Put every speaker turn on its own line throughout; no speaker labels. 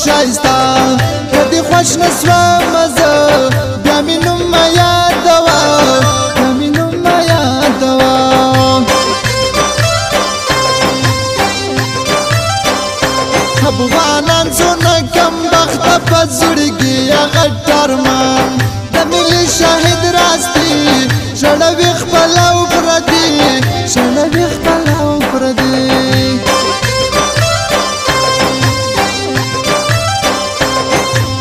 شایسته کدی خوش نسوه مزه بیا می نوم ما یادوه بیا می نوم ما یادوه افغانان څونه کم بخته په زړګي هغه ډارمان د ملي شهید راستي ژړوي خپله او پردي ژړوي خپله او پردي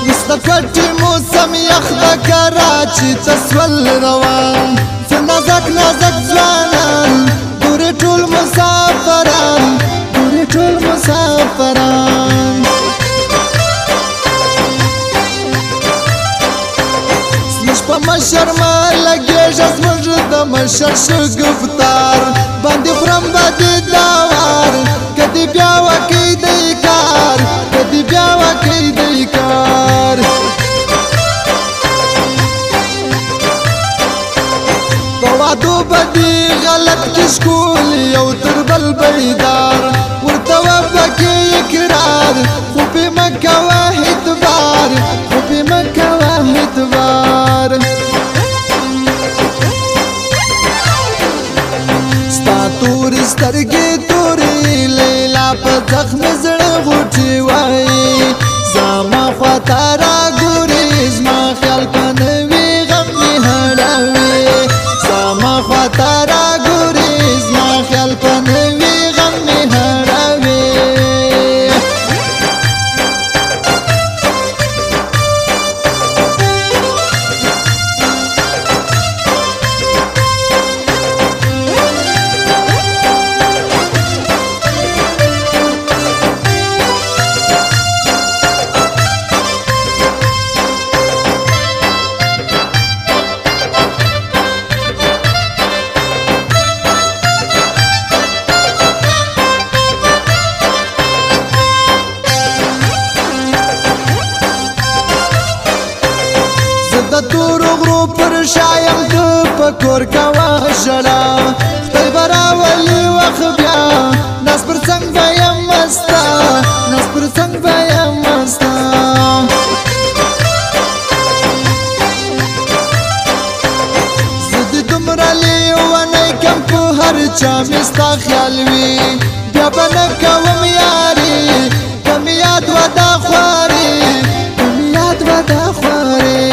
اوس د کوټې موسم یخ د کراچي ته سول روان څه نازک نازک ځوانان ګورې ټول مسافران ګورې ټول مسافران زموږ په مشر ما لګېږه زموږ د مشر شګفتار باندې خورم باندې داوار کدی بیا وکړي دی کار کدی بیا وکړي دی کار په وعدو به دې غلط کشکول یو تر بل بیدار ورته وبکې اقرار خو پې مه کوه اعتبار خو پې مه کوه اعتبار ستا تورې سترګې تورې لیلا په زخم زړه غوټې وایي زما خواته راګورې زما خیال که نه وي غم مې هړوي زما خواته راګورې زما خیال که نه وي غم مې هړوي د تورو غرو پر شایم ته په کور کوه ژړه خدای به راولي وخت بیا ناز پر څنګ به یم مسته ناز پر څنګ به یم مسته زه دې دومره لیونی کم په هر چا مې ستا خیال وي بیا به نه کوم یاري که مې یاد وه دا خواري که مې یاد وه دا خواري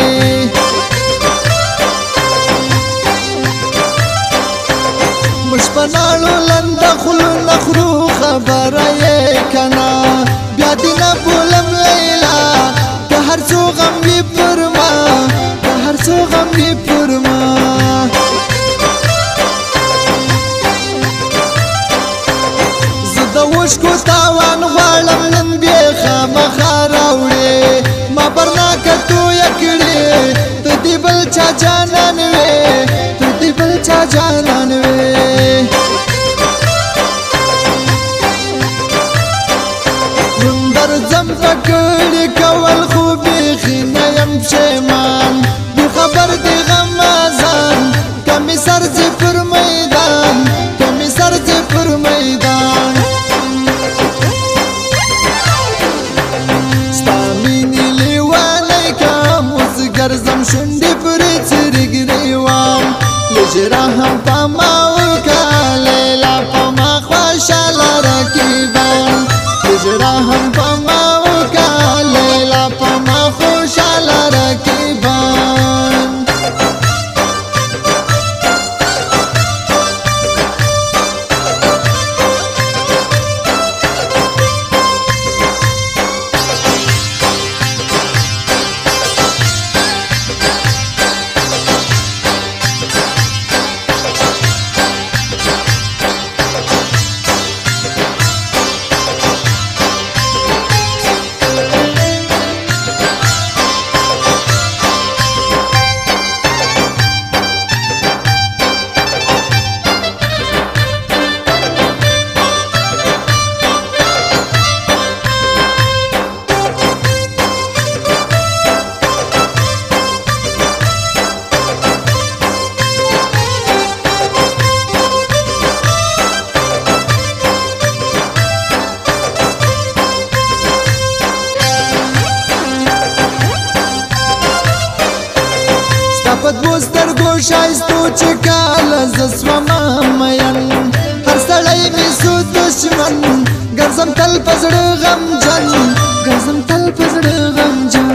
موږ په ناړو لنده خولو نخرو خبره یې که نه بیا دې نه بولم لیلا که هر څو غم وي پر ما که هر څو غم وي پر ما زه د اوښکو تاوان غواړم نن بې خامخا راوړې ما برناکه تویه کړې ته دې بل چا جانان وې ته دې بل چا جانان وې درځم پکړې کول خو بیخي نه یم پښیمان بې خبر دې غمازان که مې سر ځې پر میدان که مې سر ځې پر میدان ستا مینې لیونی کم اوس ګرځم شونډې پرې څرګ ریوام لږ رحم په ما وکړه لیلا په ما خوشحاله رقیبان لږ رحم په ما وکړه لیلا په ما خوشحاله رقیبان په سترګو ښایستو چې کاله زه سومه مین هر سړی مې سو دشمن ګرځم تل په زړه غمجن ګرځم تل په زړه غمجن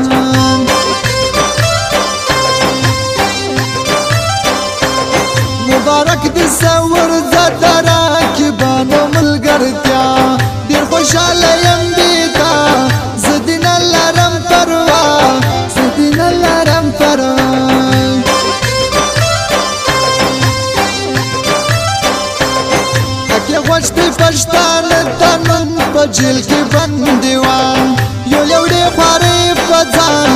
مبارک دې سور زده راکبانو ملګرتیا ډېر خوشحاله یم دې تا زه دې نه لرم پروا زه دې نه لرم پروا اکې غوښتې پښتانه ته نن په جیل کې بندي وم یو ډېر خوارې په ځان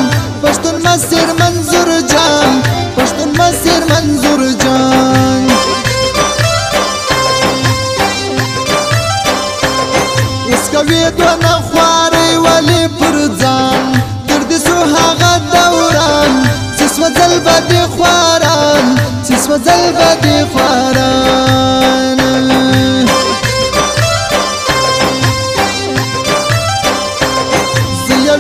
پښتون مسیر منظور جان پښتون مسیر منظور جان اوس کوي دونه خوارې ولې پر ځان تر دې سو هغه دوران چې سوځل به دې خواران چې سوځل به دې خواران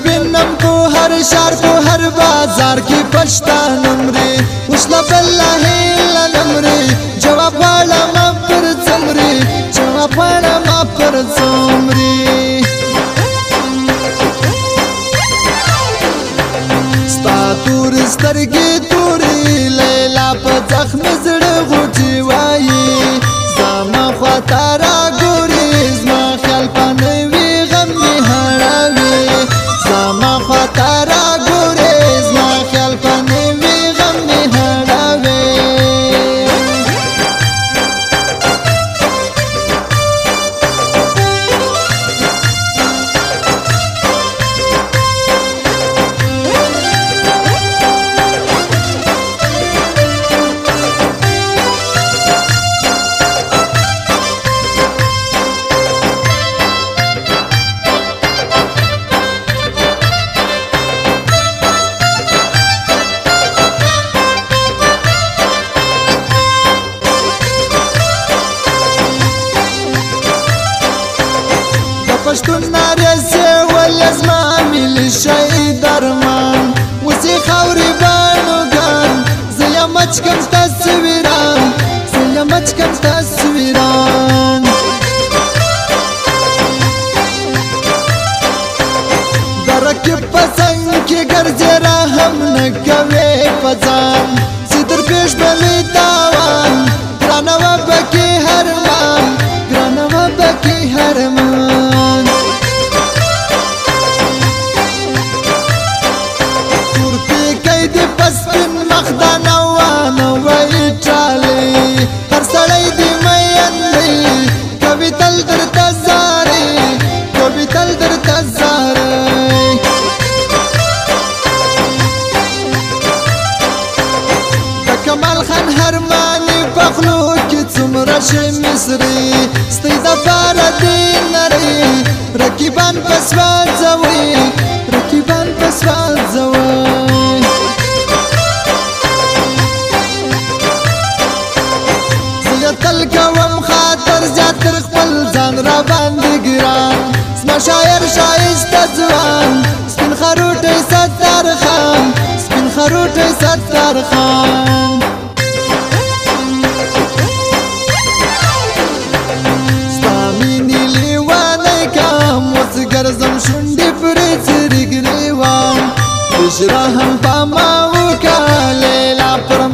وینم کو هر شهر کو هر بازار کې پښتانه مري اوس لا بالله الا نمري جواب غواړم پر څمري جواب غواړم پر څمري ستا تور سترګې تورې لیلا په زخم زړه غوټې وایي زما خواته راګورې زما خیال په نوي غم مې هړوي زما خواته راګورې زما خیال په نوي غم مې هړوي پښتون نارسه ولې زما ملي شي درمان اوسې خاورې بڼوګان زه یم اچکم تصویران زه یم اچکم تصویران د رکب په څنګ کې ګرځې رحم نه کوې په ځان چې در پېښ به مې تاوان ګرانه وه پکې هرمان ګرانه وه پکې هرمان سپین مخدانه وانه وای ټالې هر سړی دې مین دی کوي تل درته زارې کوي تل درته زارې د کمال خان هرماني په خولو کې څومره شي مصري ستۍ دپاره دې نرۍ رقیبان په سوځوي رقیبان په سوځوي تل کوم خاطر زیات تر خپل ځان را باندې ګران زما شاعر ښایسته ځوان سپین خروټی ستار خان سپین خروټی ستار خان ستا مینې لیونی کم اوس ګرځم شونډې پرې څرې ګرېوان هجره هم په ما وکړه لیلا پر